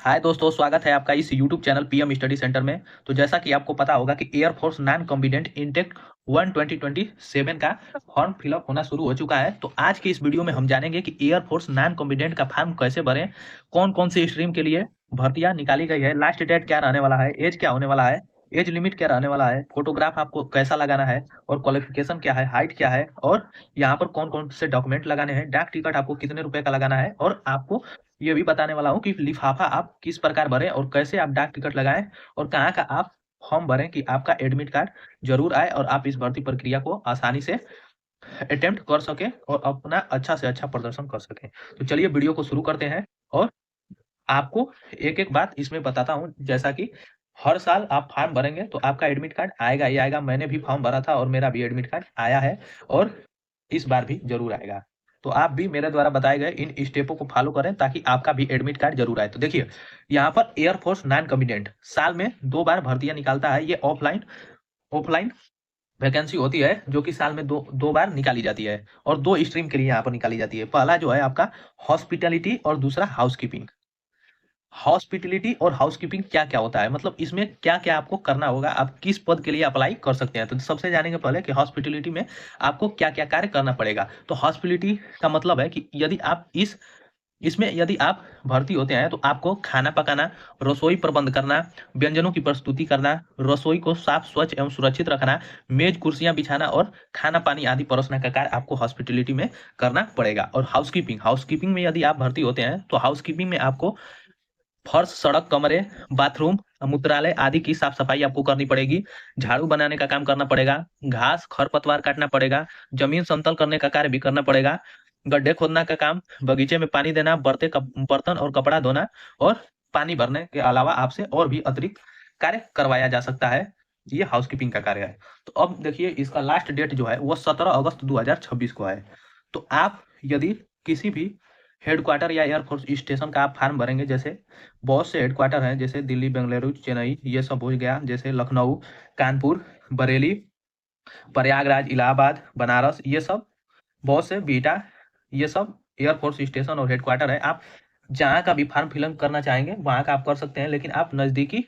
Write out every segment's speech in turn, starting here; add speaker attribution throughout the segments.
Speaker 1: हाय दोस्तों, स्वागत है आपका इस YouTube channel PM study centre में। तो जैसा कि आपको पता होगा कि एयरफोर्स नॉन कॉम्बिडेंट इनटेक 1 2027 का फॉर्म फिलअप होना शुरू हो चुका है। तो आज की इस वीडियो में हम जानेंगे कि एयरफोर्स नॉन कॉम्बिडेंट का फॉर्म कैसे भरें, कौन कौन सी स्ट्रीम के लिए भर्तियां निकाली गई है, लास्ट डेट क्या रहने वाला है, एज क्या होने वाला है, एज लिमिट क्या रहने वाला है, फोटोग्राफ आपको कैसा लगाना है और क्वालिफिकेशन क्या है, हाइट क्या है, और यहाँ पर कौन कौन से डॉक्यूमेंट लगाने हैं, डाक टिकट आपको कितने रुपए का लगाना है, और आपको ये भी बताने वाला हूँ कि लिफाफा आप किस प्रकार भरें और कैसे आप डाक टिकट लगाएं और कहाँ का आप फॉर्म भरें कि आपका एडमिट कार्ड जरूर आए और आप इस भर्ती प्रक्रिया को आसानी से अटेम्प्ट कर सकें और अपना अच्छा से अच्छा प्रदर्शन कर सकें। तो चलिए वीडियो को शुरू करते हैं और आपको एक एक बात इसमें बताता हूँ। जैसा कि हर साल आप फॉर्म भरेंगे तो आपका एडमिट कार्ड आएगा ही आएगा। मैंने भी फॉर्म भरा था और मेरा भी एडमिट कार्ड आया है और इस बार भी जरूर आएगा। तो आप भी मेरे द्वारा बताए गए इन स्टेपों को फॉलो करें ताकि आपका भी एडमिट कार्ड जरूर आए। तो देखिए, यहाँ पर एयरफोर्स नॉन कॉम्बिडेंट साल में 2 बार भर्तियां निकालता है। ये ऑफलाइन ऑफलाइन वैकेंसी होती है जो कि साल में दो दो बार निकाली जाती है और 2 स्ट्रीम के लिए यहाँ पर निकाली जाती है। पहला जो है आपका हॉस्पिटैलिटी और दूसरा हाउसकीपिंग। हॉस्पिटैलिटी और हाउसकीपिंग क्या क्या होता है, मतलब इसमें क्या क्या आपको करना होगा, आप किस पद के लिए अप्लाई कर सकते हैं। तो सबसे जानेंगे पहले कि हॉस्पिटैलिटी में आपको क्या क्या कार्य करना पड़ेगा। तो हॉस्पिटैलिटी का मतलब है कि यदि आप इसमें यदि आप भर्ती होते हैं तो आपको खाना पकाना, रसोई प्रबंध करना, व्यंजनों की प्रस्तुति करना, रसोई को साफ स्वच्छ एवं सुरक्षित रखना, मेज कुर्सियां बिछाना और खाना पानी आदि परोसना का कार्य आपको हॉस्पिटैलिटी में करना पड़ेगा। और हाउसकीपिंग हाउसकीपिंग में यदि आप भर्ती होते हैं तो हाउसकीपिंग में आपको फर्श, सड़क, कमरे, बाथरूम, मूत्रालय आदि की साफ सफाई आपको करनी पड़ेगी। झाड़ू बनाने का काम करना पड़ेगा, घास खरपतवार काटना पड़ेगा, जमीन समतल करने का कार्य भी करना पड़ेगा, गड्ढे खोदना का काम, बगीचे में पानी देना, बर्तन और कपड़ा धोना और पानी भरने के अलावा आपसे और भी अतिरिक्त कार्य करवाया जा सकता है। ये हाउसकीपिंग का कार्य है। तो अब देखिए, इसका लास्ट डेट जो है वो 17 अगस्त 2026 को है। तो आप यदि किसी भी हेडक्वार्टर या एयरफोर्स स्टेशन का आप फॉर्म भरेंगे, जैसे बहुत से हेडक्वार्टर हैं, जैसे दिल्ली, बेंगलुरु, चेन्नई, ये सब हो गया, जैसे लखनऊ, कानपुर, बरेली, प्रयागराज, इलाहाबाद, बनारस, ये सब बहुत से बीटा, ये सब एयरफोर्स स्टेशन और हेडक्वार्टर है। आप जहाँ का भी फॉर्म फिलअप करना चाहेंगे वहाँ का आप कर सकते हैं, लेकिन आप नज़दीकी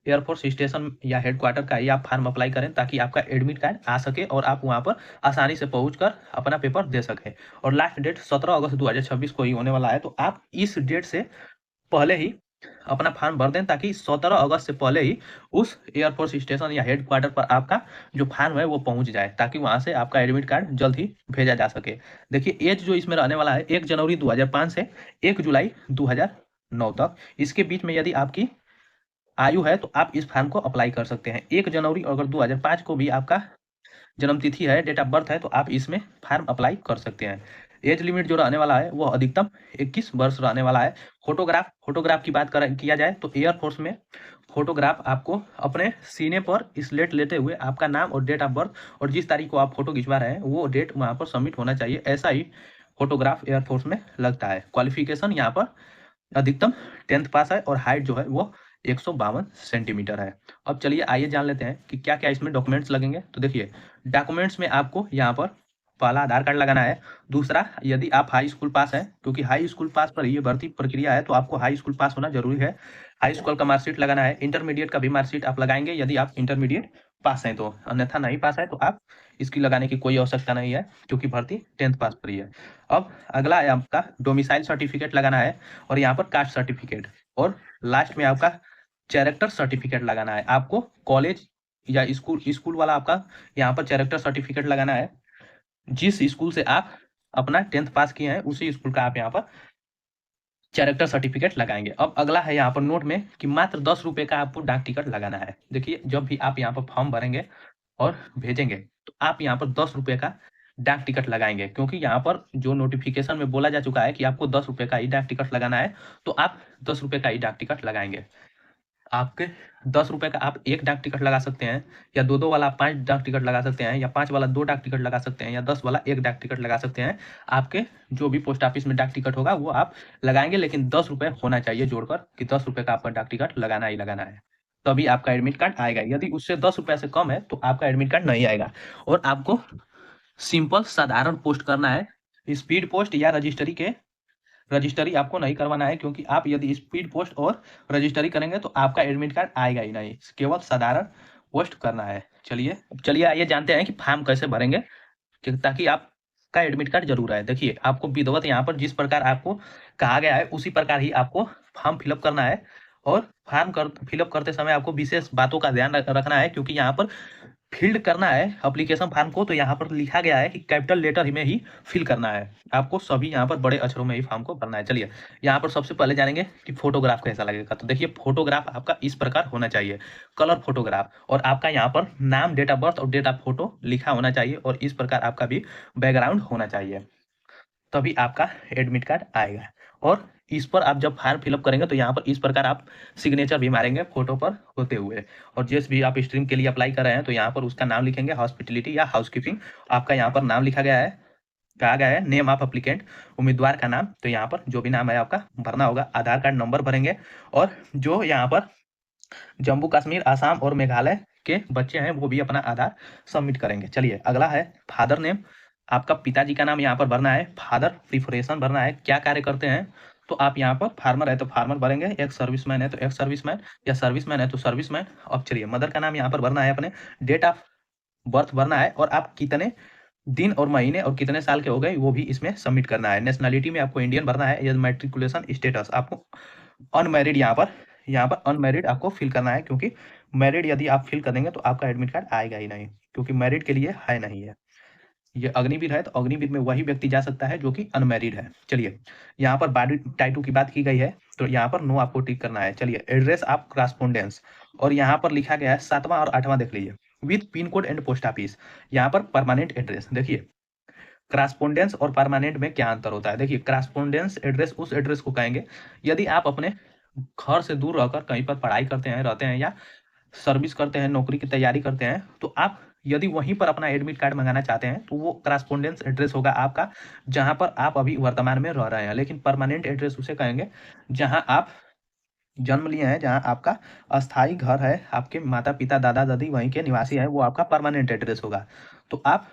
Speaker 1: एयरफोर्स स्टेशन या हेडक्वार्टर का ही आप फॉर्म अप्लाई करें ताकि आपका एडमिट कार्ड आ सके और आप वहाँ पर आसानी से पहुँचकर अपना पेपर दे सकें। और लास्ट डेट 17 अगस्त 2026 को ही होने वाला है। तो आप इस डेट से पहले ही अपना फॉर्म भर दें ताकि 17 अगस्त से पहले ही उस एयरफोर्स स्टेशन या हेडक्वार्टर पर आपका जो फॉर्म है वो पहुंच जाए ताकि वहां से आपका एडमिट कार्ड जल्द ही भेजा जा सके। देखिए, एज जो इसमें रहने वाला है 1 जनवरी 2005 से 1 जुलाई 2009 तक। इसके बीच में यदि आपकी आयु है तो आप इस फॉर्म को अप्लाई कर सकते हैं। 1 जनवरी अगर 2005 को भी आपका जन्म तिथि है, डेट ऑफ बर्थ है, तो आप इसमें फॉर्म अप्लाई कर सकते हैं। एज लिमिट जो रहने वाला है वो अधिकतम 21 वर्ष रहने वाला है। फोटोग्राफ की बात किया जाए तो एयरफोर्स में फोटोग्राफ आपको अपने सीने पर स्लेट लेते हुए आपका नाम और डेट ऑफ बर्थ और जिस तारीख को आप फोटो खिंचवा रहे हैं वो डेट वहाँ पर सबमिट होना चाहिए। ऐसा ही फोटोग्राफ एयरफोर्स में लगता है। क्वालिफिकेशन यहाँ पर अधिकतम 10th पास है और हाइट जो है वो 152 सेंटीमीटर है। अब चलिए आइए जान लेते हैं कि क्या क्या इसमें डॉक्यूमेंट्स लगेंगे। तो देखिए, डॉक्यूमेंट्स में आपको यहाँ पर पहला आधार कार्ड लगाना है। दूसरा, यदि आप हाई स्कूल पास हैं, क्योंकि हाई स्कूल पास पर ये भर्ती प्रक्रिया है तो आपको हाई स्कूल पास होना जरूरी है। हाई स्कूल का मार्कशीट लगाना है। इंटरमीडिएट का भी मार्कशीट आप लगाएंगे यदि आप इंटरमीडिएट पास हैं तो, अन्यथा नहीं पास है तो आप इसकी लगाने की कोई आवश्यकता नहीं है क्योंकि भर्ती 10th पास पर ही है। अब अगला है आपका डोमिसाइल सर्टिफिकेट लगाना है और यहाँ पर कास्ट सर्टिफिकेट, और लास्ट में आपका कैरेक्टर सर्टिफिकेट लगाना है। आपको कॉलेज या स्कूल वाला आपका यहाँ पर कैरेक्टर सर्टिफिकेट लगाना है। जिस स्कूल से आप अपना 10th पास किए हैं उसी स्कूल का आप यहाँ पर कैरेक्टर सर्टिफिकेट लगाएंगे। अब अगला है यहाँ पर नोट में कि मात्र 10 रुपए का आपको डाक टिकट लगाना है। देखिए, जब भी आप यहाँ पर फॉर्म भरेंगे और भेजेंगे तो आप यहाँ पर 10 रुपए का डाक टिकट लगाएंगे, क्योंकि यहाँ पर जो नोटिफिकेशन में बोला जा चुका है कि आपको 10 रुपए का ही डाक टिकट लगाना है, तो आप 10 रुपए का ही डाक टिकट लगाएंगे। आपके 10 रुपए का आप एक डाक टिकट लगा सकते हैं, या दो वाला 5 डाक टिकट लगा सकते हैं, या 5 वाला 2 डाक टिकट लगा सकते हैं, या 10 वाला 1 डाक टिकट लगा सकते हैं। आपके जो भी पोस्ट ऑफिस में डाक टिकट होगा वो आप लगाएंगे, लेकिन 10 रुपए होना चाहिए जोड़कर कि 10 रुपए का आपका डाक टिकट लगाना ही लगाना है, तभी आपका एडमिट कार्ड आएगा। यदि उससे 10 रुपए से कम है तो आपका एडमिट कार्ड नहीं आएगा। और आपको सिंपल साधारण पोस्ट करना है। स्पीड पोस्ट या रजिस्ट्री के रजिस्ट्री आपको नहीं करवाना है, क्योंकि आप यदि स्पीड पोस्ट और रजिस्ट्री करेंगे तो आपका एडमिट कार्ड आएगा ही नहीं, केवल साधारण पोस्ट करना है। चलिए आइए जानते हैं कि फॉर्म कैसे भरेंगे ताकि आपका एडमिट कार्ड जरूर आए। देखिए, आपको विधिवत यहाँ पर जिस प्रकार आपको कहा गया है उसी प्रकार ही आपको फॉर्म फिलअप करना है। और फॉर्म फिलअप करते समय आपको विशेष बातों का ध्यान रखना है, क्योंकि यहाँ पर फिल्ड करना है एप्लीकेशन फॉर्म को, तो यहाँ पर लिखा गया है कि कैपिटल लेटर में ही फिल करना है। आपको सभी यहाँ पर बड़े अक्षरों में ही फॉर्म को भरना है। चलिए, यहाँ पर सबसे पहले जानेंगे कि फोटोग्राफ कैसा लगेगा। तो देखिए, फोटोग्राफ आपका इस प्रकार होना चाहिए, कलर फोटोग्राफ, और आपका यहाँ पर नाम, डेट ऑफ बर्थ और डेट ऑफ फोटो लिखा होना चाहिए, और इस प्रकार आपका भी बैकग्राउंड होना चाहिए, तभी आपका एडमिट कार्ड आएगा। और इस पर आप जब फॉर्म फिलअप करेंगे तो यहाँ पर इस प्रकार आप सिग्नेचर भी मारेंगे फोटो पर होते हुए। और जिस भी आप स्ट्रीम के लिए अप्लाई कर रहे हैं तो यहाँ पर उसका नाम लिखेंगे, हॉस्पिटलिटी या हाउसकीपिंग, आपका यहाँ पर नाम लिखा गया है, कहा गया है नेम ऑफ एप्लीकेंट, उम्मीदवार का नाम, तो यहाँ पर जो भी नाम है आपका भरना होगा। आधार कार्ड नंबर भरेंगे, और जो यहाँ पर जम्मू कश्मीर, आसाम और मेघालय के बच्चे हैं वो भी अपना आधार सबमिट करेंगे। चलिए, अगला है फादर नेम, आपका पिताजी का नाम यहाँ पर भरना है। फादर प्रिफरेशन भरना है, क्या कार्य करते हैं, तो आप यहाँ पर फार्मर है तो फार्मर भरेंगे, एक सर्विसमैन है तो एक सर्विसमैन, या सर्विसमैन है तो सर्विसमैन। अब चलिए, मदर का नाम यहाँ पर भरना है, अपने डेट ऑफ बर्थ भरना है, और आप कितने दिन और महीने और कितने साल के हो गए वो भी इसमें सबमिट करना है। नेशनलिटी में आपको इंडियन भरना है, या मैट्रिकुलेशन स्टेटस आपको अनमैरिड यहाँ पर अनमैरिड आपको फिल करना है, क्योंकि मैरिड यदि आप फिल कर देंगे तो आपका एडमिट कार्ड आएगा ही नहीं, क्योंकि मैरिड के लिए है नहीं है। ये अग्निवीर है तो अग्निवीर में वही व्यक्ति जा सकता है जो कि अनमैरिड है। चलिए, यहाँ पर बॉडी टाइटू की बात की गई है तो यहाँ पर नो आपको टिक करना है। चलिए, एड्रेस ऑफ करस्पोंडेंस, और यहाँ पर लिखा गया है 7वां और 8वां, देख लीजिए, with pin code and post office. यहाँ पर परमानेंट एड्रेस, देखिए करस्पोंडेंस और परमानेंट में क्या अंतर होता है। देखिए, करस्पोंडेंस एड्रेस उस एड्रेस को कहेंगे यदि आप अपने घर से दूर रहकर कहीं पर पढ़ाई करते हैं, रहते हैं, या सर्विस करते हैं, नौकरी की तैयारी करते हैं, तो आप यदि वहीं पर अपना एडमिट कार्ड मंगाना चाहते हैं तो वो करस्पोंडेंस एड्रेस होगा आपका, जहां पर आप अभी वर्तमान में रह रहे हैं। लेकिन परमानेंट एड्रेस उसे कहेंगे जहां आप जन्म लिए हैं, जहां आपका अस्थाई घर है, आपके माता पिता दादा दादी वहीं के निवासी हैं, वो आपका परमानेंट एड्रेस होगा। तो आप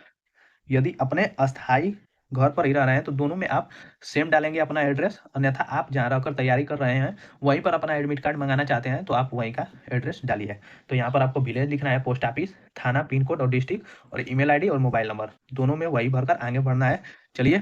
Speaker 1: यदि अपने अस्थाई घर पर ही रह रहे हैं तो दोनों में आप सेम डालेंगे अपना एड्रेस, अन्यथा आप जहाँ रहकर तैयारी कर रहे हैं वहीं पर अपना एडमिट कार्ड मंगाना चाहते हैं तो आप वहीं का एड्रेस डालिए। तो यहाँ पर आपको विलेज लिखना है, पोस्ट ऑफिस, थाना, पिन कोड और डिस्ट्रिक्ट, और ईमेल आईडी और मोबाइल नंबर, दोनों में वही भरकर आगे बढ़ना है। चलिए,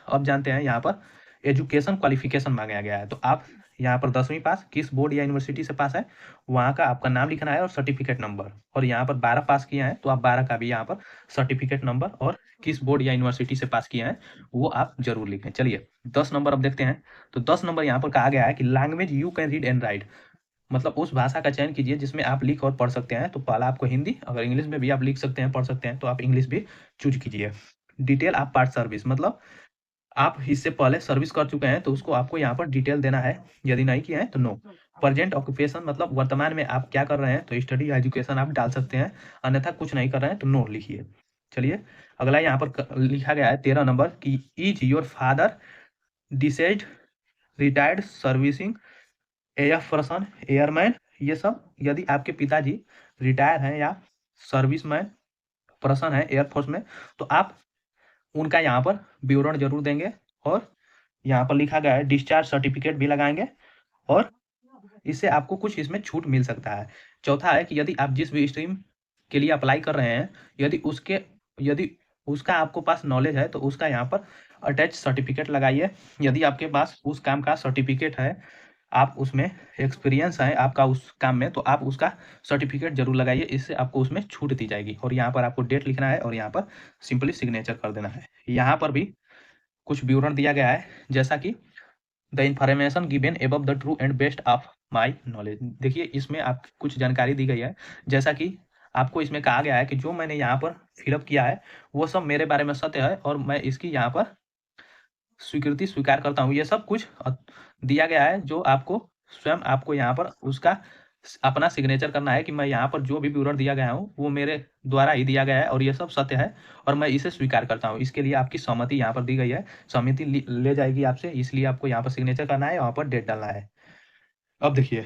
Speaker 1: अब जानते हैं यहाँ पर एजुकेशन क्वालिफिकेशन मांगा गया है। तो आप यहाँ पर 10वीं पास, किस बोर्ड या यूनिवर्सिटी से पास है वहाँ का आपका नाम लिखना है और सर्टिफिकेट नंबर, और यहाँ पर 12 पास किया है तो आप 12 का भी यहाँ पर सर्टिफिकेट नंबर और किस बोर्ड या यूनिवर्सिटी से पास किया है वो आप जरूर लिखें। चलिए, 10 नंबर अब देखते हैं। तो 10 नंबर यहाँ पर कहा गया है कि language you can read and right, मतलब उस भाषा का चयन कीजिए जिसमें आप लिख और पढ़ सकते हैं। तो पहला आपको हिंदी, अगर इंग्लिश में भी आप लिख सकते हैं, पढ़ सकते हैं, तो आप इंग्लिश भी चूज कीजिए। डिटेल आप पार्ट सर्विस, मतलब आप इससे पहले सर्विस कर चुके हैं तो उसको आपको यहाँ पर डिटेल देना है, यदि नहीं किया है तो नो। प्रेजेंट ऑक्यूपेशन, मतलब वर्तमान में आप क्या कर रहे हैं, तो स्टडी या एजुकेशन आप डाल सकते हैं, अन्यथा कुछ नहीं कर रहे हैं तो नो लिखिए। चलिए, अगला यहाँ पर लिखा गया है 13 नंबर की is your father deceased retired servicing air person airman. ये सब यदि आपके पिताजी रिटायर हैं या सर्विसमैन पर्सन है एयरफोर्स में तो आप उनका यहाँ पर विवरण जरूर देंगे, और यहाँ पर लिखा गया है डिस्चार्ज सर्टिफिकेट भी लगाएंगे, और इससे आपको कुछ इसमें छूट मिल सकता है। चौथा है कि यदि आप जिस भी स्ट्रीम के लिए अप्लाई कर रहे हैं यदि उसका आपको पास नॉलेज है तो उसका यहाँ पर अटैच सर्टिफिकेट लगाइए। यदि आपके पास उस काम का सर्टिफिकेट है, आप उसमें एक्सपीरियंस है आपका उस काम में, तो आप उसका सर्टिफिकेट जरूर लगाइए, इससे आपको उसमें छूट दी जाएगी। और यहाँ पर आपको डेट लिखना है और यहाँ पर सिंपली सिग्नेचर कर देना है। यहाँ पर भी कुछ विवरण दिया गया है, जैसा कि the information given above the true and best of my knowledge. देखिए, इसमें आप कुछ जानकारी दी गई है, जैसा कि आपको इसमें कहा गया है कि जो मैंने यहाँ पर फिलअप किया है वो सब मेरे बारे में सत्य है, और मैं इसकी यहाँ पर स्वीकृति स्वीकार करता हूँ। ये सब कुछ दिया गया है, जो आपको स्वयं आपको यहाँ पर उसका अपना सिग्नेचर करना है कि मैं यहाँ पर जो भी विवरण दिया गया हूँ वो मेरे द्वारा ही दिया गया है और ये सब सत्य है और मैं इसे स्वीकार करता हूँ। इसके लिए आपकी सहमति यहाँ पर दी गई है, सहमति ले जाएगी आपसे, इसलिए आपको यहाँ पर सिग्नेचर करना है, वहाँ पर डेट डालना है। अब देखिए,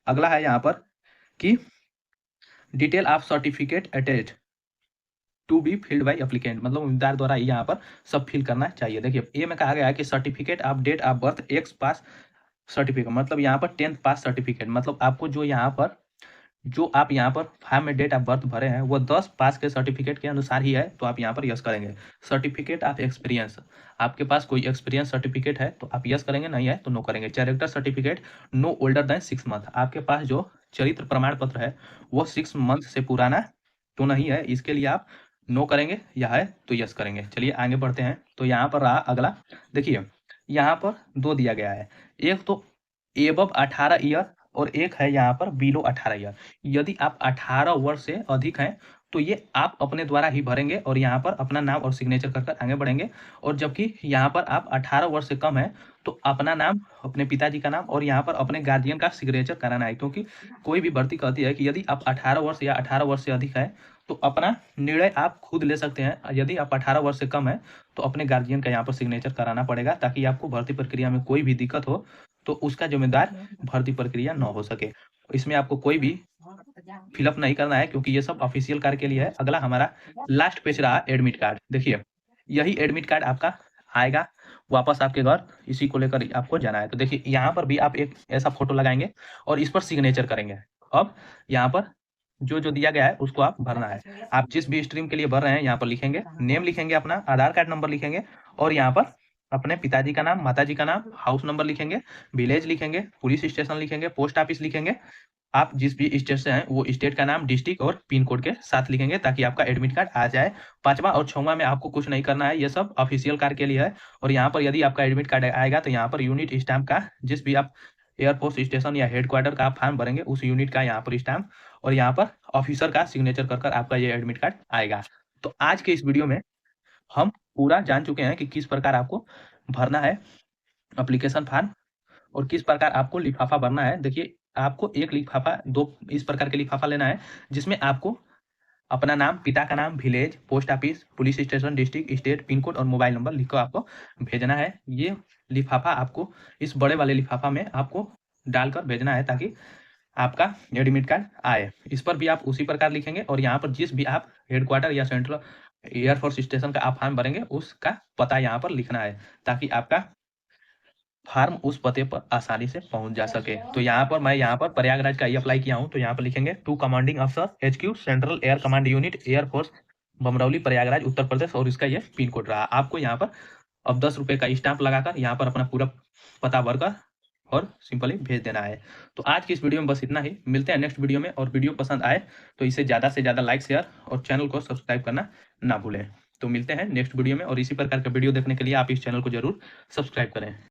Speaker 1: अगला है यहाँ पर कि detail of certificate attached, to be filled by applicant, मतलब उम्मीदवार द्वारा यहाँ पर सब फिल करना चाहिए। देखिए ए में कहा गया है कि certificate of date of birth X pass certificate, मतलब यहाँ पर 10th पास सर्टिफिकेट, मतलब आपको जो आप यहाँ पर फॉर्म में डेट ऑफ बर्थ भरे हैं वो 10 पास के सर्टिफिकेट के अनुसार ही है, तो आप यहाँ पर यस करेंगे। सर्टिफिकेट ऑफ एक्सपीरियंस, आपके पास कोई एक्सपीरियंस सर्टिफिकेट है तो आप यस करेंगे, नहीं है तो नो करेंगे। Character certificate know older than 6 month, आपके पास जो चरित्र प्रमाण पत्र है वो 6 मंथ से पुराना तो नहीं है, इसके लिए आप नो करेंगे, या है तो यस करेंगे। चलिए आगे बढ़ते हैं। तो यहाँ पर रहा अगला, देखिए यहाँ पर दो दिया गया है, एक तो एबव 18 ईयर और एक है यहाँ पर बिलो 18 ईयर। यदि आप 18 वर्ष से अधिक हैं तो ये आप अपने द्वारा ही भरेंगे और यहाँ पर अपना नाम और सिग्नेचर कर आगे बढ़ेंगे। और जबकि यहाँ पर आप 18 वर्ष से कम है तो अपना नाम, अपने पिताजी का नाम और यहाँ पर अपने गार्जियन का सिग्नेचर कराना है, क्योंकि कोई भी भर्ती कहती है कि यदि आप 18 वर्ष या 18 वर्ष से अधिक है तो अपना निर्णय आप खुद ले सकते हैं। यदि आप 18 वर्ष से कम है तो अपने गार्जियन का यहाँ पर सिग्नेचर कराना पड़ेगा, ताकि आपको भर्ती प्रक्रिया में कोई भी दिक्कत हो तो उसका जिम्मेदार भर्ती प्रक्रिया न हो सके। इसमें आपको कोई भी फिलअप नहीं करना है, क्योंकि ये सब ऑफिशियल कार्य के लिए है। अगला हमारा लास्ट पेज रहा एडमिट कार्ड। देखिए यही एडमिट कार्ड आपका आएगा वापस आपके घर, इसी को लेकर आपको जाना है। तो देखिए यहाँ पर भी आप एक ऐसा फोटो लगाएंगे और इस पर सिग्नेचर करेंगे। अब यहाँ पर जो जो दिया गया है उसको आप भरना है। आप जिस भी स्ट्रीम के लिए भर रहे हैं यहाँ पर लिखेंगे, नेम लिखेंगे, अपना आधार कार्ड नंबर लिखेंगे और यहाँ पर अपने पिताजी का नाम, माताजी का नाम, हाउस नंबर लिखेंगे, विलेज लिखेंगे, पुलिस स्टेशन लिखेंगे, पोस्ट ऑफिस लिखेंगे। आप जिस भी स्टेट से हैं वो स्टेट का नाम, डिस्ट्रिक्ट और पिन कोड के साथ लिखेंगे, ताकि आपका एडमिट कार्ड आ जाए। 5वां और 6वां में आपको कुछ नहीं करना है, ये सब ऑफिशियल कार्य के लिए है। और यहाँ पर यदि आपका एडमिट कार्ड आएगा तो यहाँ पर यूनिट स्टैम्प का, जिस भी आप एयरफोर्स स्टेशन या हेडक्वार्टर का आप फॉर्म भरेंगे उस यूनिट का यहाँ पर स्टैम्प और यहाँ पर ऑफिसर का सिग्नेचर कर आपका ये एडमिट कार्ड आएगा। तो आज के इस वीडियो में हम पूरा जान चुके हैं कि किस प्रकार आपको भरना है एप्लीकेशन फॉर्म और किस प्रकार आपको लिफाफा भरना है। देखिए आपको एक लिफाफा, दो इस प्रकार के लिफाफा लेना है जिसमें आपको अपना नाम, पिता का नाम, village, post office, police station, district, state, pin code और मोबाइल नंबर लिखकर आपको भेजना है। ये लिफाफा आपको इस बड़े वाले लिफाफा में आपको डालकर भेजना है, ताकि आपका एडमिट कार्ड आए। इस पर भी आप उसी प्रकार लिखेंगे और यहाँ पर जिस भी आप हेडक्वार्टर या सेंट्रल एयरफोर्स स्टेशन का आप फॉर्म भरेंगे उसका पता यहाँ पर लिखना है, ताकि आपका फॉर्म उस पते पर आसानी से पहुंच जा सके। तो यहाँ पर मैं प्रयागराज का ही अप्लाई किया हूँ, तो यहाँ पर लिखेंगे टू कमांडिंग अफसर HQ central air command unit air force Bamrauli Prayagraj Uttar Pradesh, और इसका ये पिन कोड रहा। आपको यहाँ पर अब 10 रुपये का स्टाम्प लगाकर यहाँ पर अपना पूरा पता भरकर और सिंपली भेज देना है। तो आज की इस वीडियो में बस इतना ही, मिलते हैं नेक्स्ट वीडियो में। और वीडियो पसंद आए तो इसे ज़्यादा से ज़्यादा लाइक, शेयर और चैनल को सब्सक्राइब करना ना भूलें। तो मिलते हैं नेक्स्ट वीडियो में, और इसी प्रकार का वीडियो देखने के लिए आप इस चैनल को जरूर सब्सक्राइब करें।